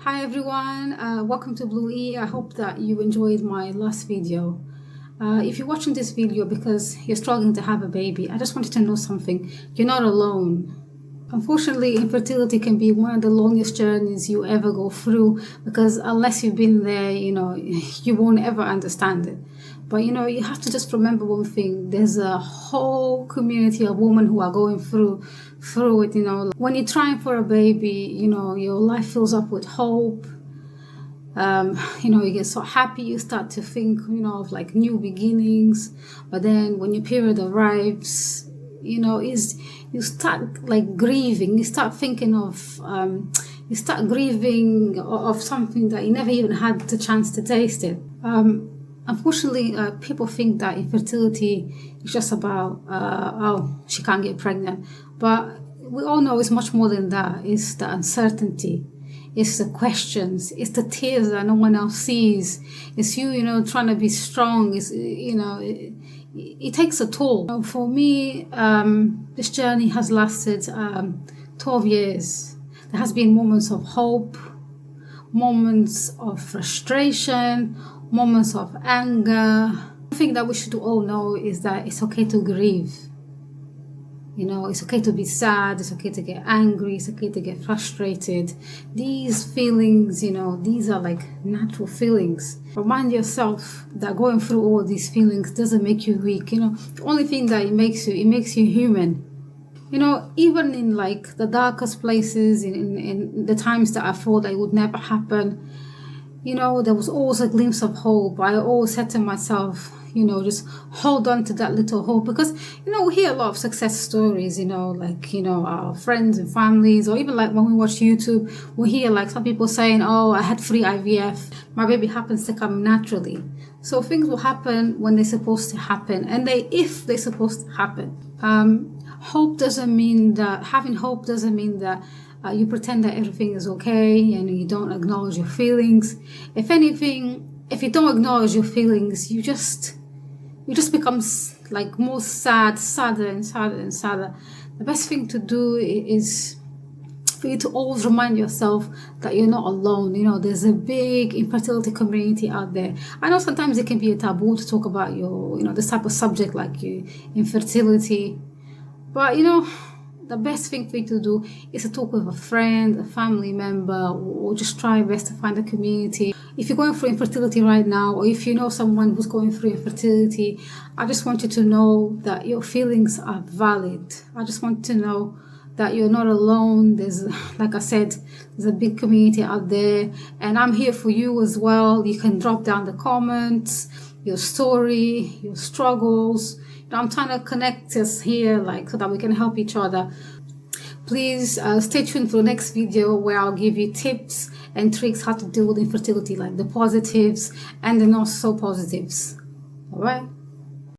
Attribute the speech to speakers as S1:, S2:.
S1: Hi everyone, welcome to Blue E. I hope that you enjoyed my last video. If you're watching this video because you're struggling to have a baby, I just wanted to know something. You're not alone. Unfortunately, infertility can be one of the longest journeys you ever go through because unless you've been there, you won't ever understand it. But you have to just remember one thing. There's a whole community of women who are going through it. When you're trying for a baby, your life fills up with hope. You get so happy, you start to think, of like new beginnings. But then when your period arrives, you start like grieving. You start thinking of, you start grieving of something that you never even had the chance to taste it. Unfortunately, people think that infertility is just about, she can't get pregnant. But we all know it's much more than that. It's the uncertainty. It's the questions. It's the tears that no one else sees. It's you, trying to be strong. It's, it takes a toll. For me, this journey has lasted 12 years. There has been moments of hope, moments of frustration, moments of anger. One thing that we should all know is that it's okay to grieve. It's okay to be sad, it's okay to get angry, it's okay to get frustrated. These feelings, these are like natural feelings. Remind yourself that going through all these feelings doesn't make you weak. The only thing that it makes you human. Even in like the darkest places, in the times that I thought that it would never happen, there was always a glimpse of hope. I always said to myself, just hold on to that little hope, because we hear a lot of success stories, our friends and families, or even like when we watch YouTube, we hear like some people saying, oh, I had free IVF, my baby happens to come naturally. So things will happen when they're supposed to happen, and if they're supposed to happen. Hope doesn't mean that having hope doesn't mean that you pretend that everything is okay and you don't acknowledge your feelings. If anything, if you don't acknowledge your feelings, you just become like more sadder and sadder. The best thing to do is for you to always remind yourself that you're not alone. There's a big infertility community out there. I know sometimes it can be a taboo to talk about this type of subject like infertility, but the best thing for you to do is to talk with a friend, a family member, or just try best to find a community. If you're going through infertility right now, or if you know someone who's going through infertility, I just want you to know that your feelings are valid. I just want to know that you're not alone. There's, like I said, there's a big community out there, and I'm here for you as well. You can drop down the comments, your story, your struggles. I'm trying to connect us here, so that we can help each other. Please stay tuned for the next video where I'll give you tips and tricks how to deal with infertility, like the positives and the not so positives. All right.